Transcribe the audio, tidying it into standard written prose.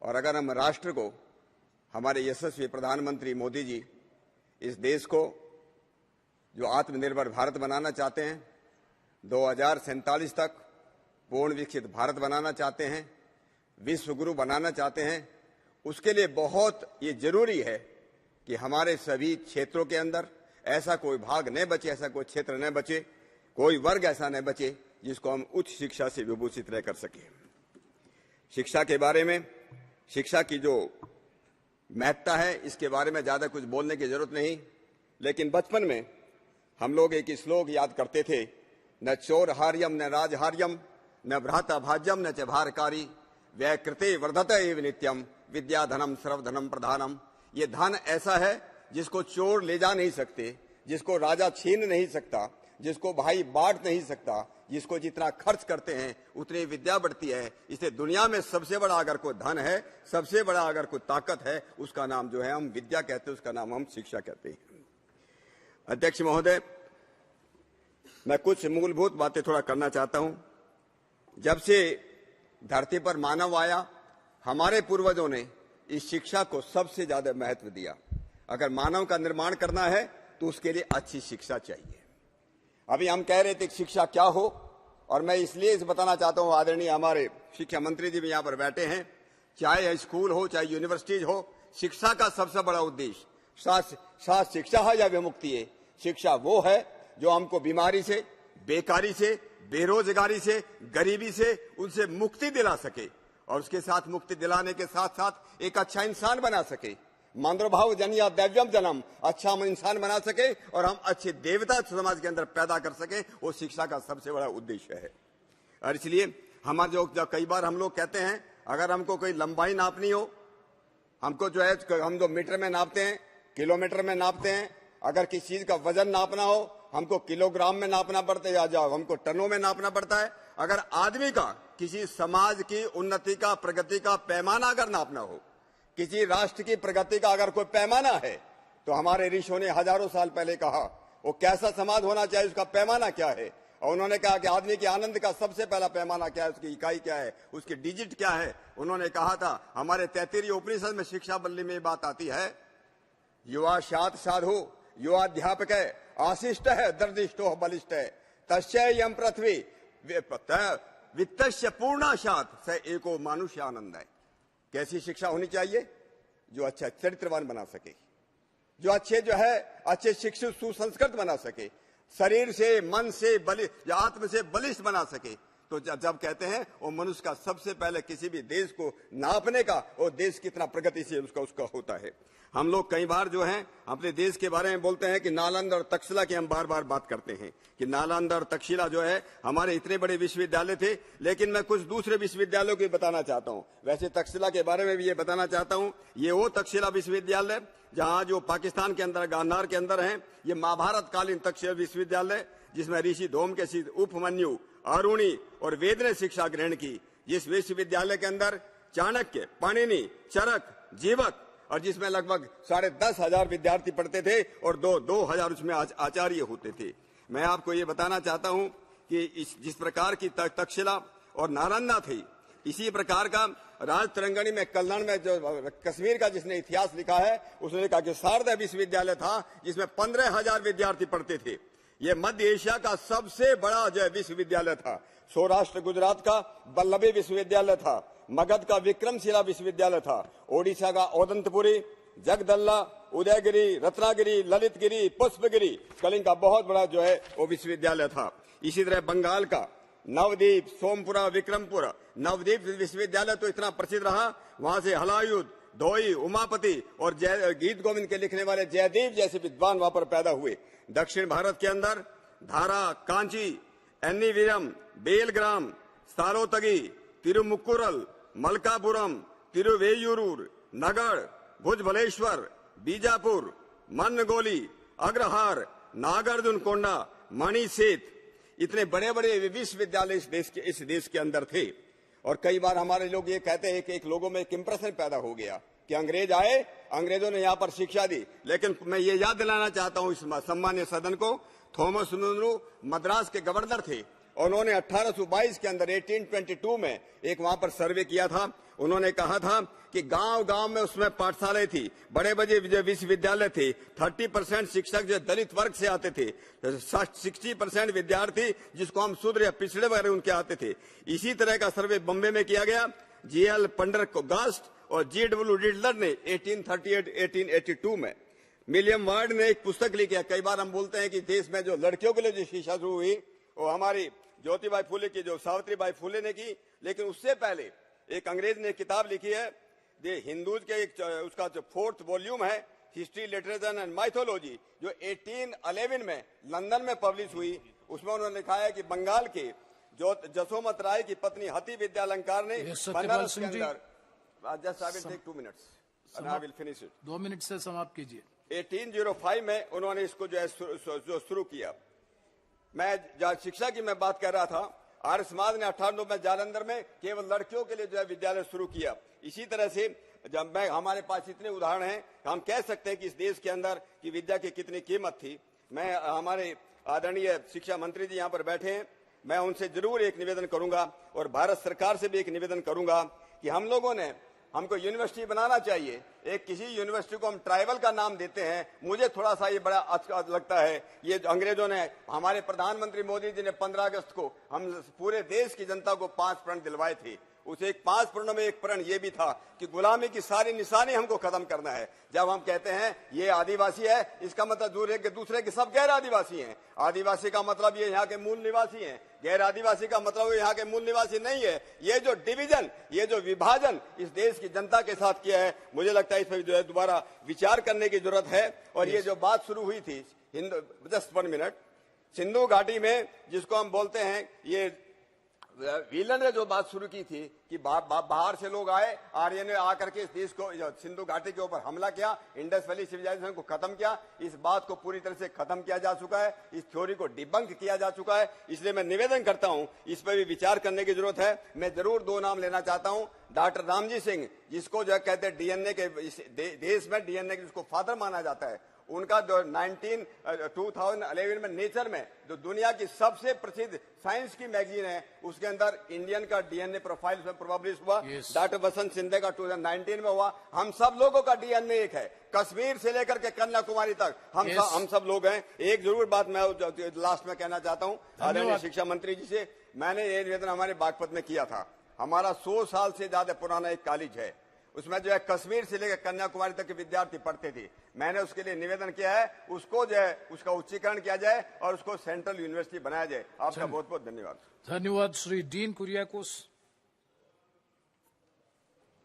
और अगर हम राष्ट्र को, हमारे यशस्वी प्रधानमंत्री मोदी जी इस देश को जो आत्मनिर्भर भारत बनाना चाहते हैं, 2047 तक पूर्ण विकसित भारत बनाना चाहते हैं, विश्व गुरु बनाना चाहते हैं, उसके लिए बहुत ये जरूरी है कि हमारे सभी क्षेत्रों के अंदर ऐसा कोई भाग न बचे, ऐसा कोई क्षेत्र न बचे, कोई वर्ग ऐसा न बचे जिसको हम उच्च शिक्षा से विभूषित न कर सके। शिक्षा के बारे में, शिक्षा की जो महत्ता है, इसके बारे में ज्यादा कुछ बोलने की जरूरत नहीं, लेकिन बचपन में हम लोग एक श्लोक याद करते थे, न चोर हार्यम न राजहार्यम न भ्राता भाज्यम न च भारकारी व्यकृते वर्धत एव नित्यम विद्याधनम सर्वधनम प्रधानम। ये धन ऐसा है जिसको चोर ले जा नहीं सकते, जिसको राजा छीन नहीं सकता, जिसको भाई बांट नहीं सकता, जिसको जितना खर्च करते हैं उतनी विद्या बढ़ती है। इसलिए दुनिया में सबसे बड़ा अगर कोई धन है, सबसे बड़ा अगर कोई ताकत है, उसका नाम जो है हम विद्या कहते हैं, उसका नाम हम शिक्षा कहते हैं। अध्यक्ष महोदय, मैं कुछ मूलभूत बातें थोड़ा करना चाहता हूं। जब से धरती पर मानव आया, हमारे पूर्वजों ने इस शिक्षा को सबसे ज्यादा महत्व दिया। अगर मानव का निर्माण करना है तो उसके लिए अच्छी शिक्षा चाहिए। अभी हम कह रहे थे कि शिक्षा क्या हो, और मैं इसलिए इस बताना चाहता हूं, आदरणीय हमारे शिक्षा मंत्री जी भी यहां पर बैठे हैं, चाहे स्कूल हो चाहे यूनिवर्सिटीज हो, शिक्षा का सबसे बड़ा उद्देश्य शास्त्र शिक्षा है या विमुक्ति है। शिक्षा वो है जो हमको बीमारी से, बेकारी से, बेरोजगारी से, गरीबी से, उनसे मुक्ति दिला सके, और उसके साथ मुक्ति दिलाने के साथ साथ एक अच्छा इंसान बना सके। मानवभाव जनिया दैव्यम जन्म, अच्छा हम इंसान बना सके और हम अच्छे देवता समाज के अंदर पैदा कर सके, वो शिक्षा का सबसे बड़ा उद्देश्य है। और इसलिए हमारे जो कई बार हम लोग कहते हैं, अगर हमको कोई लंबाई नापनी हो, हमको जो है हम जो मीटर में नापते हैं, किलोमीटर में नापते हैं, अगर किसी चीज का वजन नापना हो हमको किलोग्राम में नापना पड़ता है या हमको टनों में नापना पड़ता है। अगर आदमी का, किसी समाज की उन्नति का, प्रगति का पैमाना अगर नापना हो, किसी राष्ट्र की प्रगति का अगर कोई पैमाना है, तो हमारे ऋषियों ने हजारों साल पहले कहा वो कैसा समाज होना चाहिए, उसका पैमाना क्या है। और उन्होंने कहा कि आदमी के आनंद का सबसे पहला पैमाना क्या है, उसकी इकाई क्या है, उसकी डिजिट क्या है। उन्होंने कहा था, हमारे 33 उपनिषद में शिक्षा बल्ली में बात आती है, युवा शात साधु युवा अध्यापक है, आशिष्ट है दर्दिष्टो बलिष्ठ है, तस्य यम पृथ्वी वित्तस्य पूर्णाशात स एको मानुष्य आनंद है। कैसी शिक्षा होनी चाहिए? जो अच्छा चरित्रवान बना सके, जो अच्छे जो है अच्छे शिक्षित सुसंस्कृत बना सके, शरीर से, मन से, आत्म से बलिष्ठ बना सके। तो जब कहते हैं वो मनुष्य का सबसे पहले किसी भी देश को नापने का, वो देश कितना प्रगतिशील उसका होता है। हम लोग कई बार जो है अपने देश के बारे में बोलते हैं कि नालंदा और तक्षशिला की हम बार बार बात करते हैं कि नालंदा और तक्षशिला जो है हमारे इतने बड़े विश्वविद्यालय थे, लेकिन मैं कुछ दूसरे विश्वविद्यालयों की बताना चाहता हूँ। वैसे तक्षशिला के बारे में भी ये बताना चाहता हूँ, ये वो तक्षशिला विश्वविद्यालय जहाँ जो पाकिस्तान के अंदर गांधार के अंदर है, ये महाभारत कालीन तक्षशिला विश्वविद्यालय जिसमें ऋषि धूमकेतु, उपमन्यु, अरुणी और वेद ने शिक्षा ग्रहण की। जिस विश्वविद्यालय के अंदर चाणक्य, पाणिनि, चरक, जीवक और जिसमें लगभग 10,500 विद्यार्थी पढ़ते थे और 2,000 उसमें आचार्य होते थे। मैं आपको ये बताना चाहता हूं कि जिस प्रकार की तक्षशिला और नालंदा थी, इसी प्रकार का राज तरंगणी में कल्याण में जो कश्मीर का जिसने इतिहास लिखा है, उसने कहा कि शारदा विश्वविद्यालय था जिसमें 15,000 विद्यार्थी पढ़ते थे। ये मध्य एशिया का सबसे बड़ा जो विश्वविद्यालय था। सौराष्ट्र गुजरात का वल्लभी विश्वविद्यालय था, मगध का विक्रमशिला विश्वविद्यालय था, ओडिशा का औदंतपुरी, जगदल्ला, उदयगिरी, रत्नागिरी, ललितगिरी, पुष्पगिरी, कलिंग का बहुत बड़ा जो है वो विश्वविद्यालय था। इसी तरह बंगाल का नवदीप, सोमपुरा, विक्रमपुर, नवदीप विश्वविद्यालय तो इतना प्रसिद्ध रहा, वहां से हलायुध, धोई, उमापति और गीत गोविंद के लिखने वाले जयदेव जैसे विद्वान वहां पर पैदा हुए। दक्षिण भारत के अंदर धारा, कांची, एन्नीवीरम, बेलग्राम, सारोतगी, तिरुमुक्कुरल, मलकापुरम, तिरुवेयूरूर, नगड़, भुजबलेश्वर, बीजापुर, मनगोली, अग्रहार, नागार्जुन कोंडा, मणिसेत, इतने बड़े बड़े विश्वविद्यालय इस देश के अंदर थे। और कई बार हमारे लोग ये कहते हैं कि एक लोगों में एक इंप्रेशन पैदा हो गया कि अंग्रेज आए, अंग्रेजों ने यहाँ पर शिक्षा दी। लेकिन मैं ये याद दिलाना चाहता हूँ इस सम्मान्य सदन को, थॉमस मुनरो मद्रास के गवर्नर थे उन्होंने 1822 के अंदर 1822 में एक वहां पर सर्वे किया था। उन्होंने कहा था कि गांव-गांव में उसमें पाठशालाएं थी, बड़े बड़े विश्वविद्यालय थे, 30% शिक्षक जो दलित वर्ग से आते थे, 60% विद्यार्थी जिसको हम शूद्र या पिछड़े वगैरह उनके आते थे। इसी तरह का सर्वे बम्बे में किया गया। जीएल पेंडरगास्ट और जीडब्ल्यू रिडलर ने 1838-1882 में। विलियम वार्ड ने एक पुस्तक लिखी है। कई बार हम बोलते हैं कि देश में जो लड़कियों के लिए जो शिक्षा शुरू हुई वो हमारी ज्योतिबाई फुले की, जो सावित्रीबाई फुले ने की, लेकिन उससे पहले एक अंग्रेज ने किताब लिखी है द हिंदूज के उसका जो 4th वॉल्यूम है, हिस्ट्री लिटरेचर एंड माइथोलॉजी, जो 1811 में लंदन में पब्लिश हुई। उसमें उन्होंने लिखा है कि बंगाल के जो जसोमत राय की पत्नी हति विद्यालंकार ने बनारस के अंदर, just I will take 2 minutes and I will finish it. 2 minute से समाप्त कीजिए। 1805 में उन्होंने इसको जो है शुरू किया। मैं शिक्षा की मैं बात कर रहा था। आर्य समाज ने 1809 में जालंधर में केवल लड़कियों के लिए जो है विद्यालय शुरू किया। इसी तरह से जब मैं, हमारे पास इतने उदाहरण हैं, हम कह सकते हैं कि इस देश के अंदर की विद्या की कितनी कीमत थी। मैं, हमारे आदरणीय शिक्षा मंत्री जी यहाँ पर बैठे हैं, मैं उनसे जरूर एक निवेदन करूंगा और भारत सरकार से भी एक निवेदन करूंगा कि हम लोगों ने, हमको यूनिवर्सिटी बनाना चाहिए। एक किसी यूनिवर्सिटी को हम ट्राइबल का नाम देते हैं, मुझे थोड़ा सा ये बड़ा अच्छा लगता है। ये अंग्रेजों ने, हमारे प्रधानमंत्री मोदी जी ने 15 अगस्त को हम पूरे देश की जनता को 5 प्रण दिलवाए थे। उस एक 5 प्रणों में एक प्रण ये भी था कि गुलामी की सारी निशानी हमको खत्म करना है। जब हम कहते हैं ये आदिवासी है, इसका मतलब दूर है कि दूसरे के सब गैर आदिवासी हैं। आदिवासी का मतलब ये यहाँ के मूल निवासी हैं, गैर आदिवासी का मतलब यहाँ के मूल निवासी नहीं है। ये जो डिवीजन, ये जो विभाजन इस देश की जनता के साथ किया है, मुझे लगता है इस पर जो है दोबारा विचार करने की जरूरत है। और ये जो बात शुरू हुई थी जस्ट 1 मिनट, सिंधु घाटी में जिसको हम बोलते हैं, ये व्हीलन ने जो बात शुरू की थी कि बाहर से लोग आए, आर्य ने आकर के इस देश को, सिंधु घाटी के ऊपर हमला किया, इंडस वैली सिविलाइजेशन को खत्म किया। इस बात को पूरी तरह से खत्म किया जा चुका है, इस थ्योरी को डिबंक किया जा चुका है। इसलिए मैं निवेदन करता हूं, इस पर भी विचार करने की जरूरत है। मैं जरूर 2 नाम लेना चाहता हूं। डॉक्टर रामजी सिंह, जिसको जो कहते हैं डीएनए के देश में डीएनए के जिसको फादर माना जाता है, उनका 2011 में नेचर में जो दुनिया की सबसे प्रसिद्ध साइंस की मैगजीन है, उसके अंदर इंडियन का डीएनए प्रोफाइल पब्लिश हुआ। डॉक्टर बसंत सिंधे का 2019 में हुआ। हम सब लोगों का डीएनए एक है, कश्मीर से लेकर के कन्याकुमारी तक हम सब लोग हैं। एक जरूर बात मैं लास्ट में कहना चाहता हूँ आदरणीय शिक्षा मंत्री जी से। मैंने ये निवेदन हमारे बागपत में किया था। हमारा 100 साल से ज्यादा पुराना एक कॉलेज है, उसमें जो है कश्मीर से लेकर कन्याकुमारी तक के विद्यार्थी पढ़ते थे। मैंने उसके लिए निवेदन किया है, उसको जो है उसका उच्चीकरण किया जाए और उसको सेंट्रल यूनिवर्सिटी बनाया जाए। आपका बहुत बहुत धन्यवाद। धन्यवाद श्री डीन कुरियाकोस।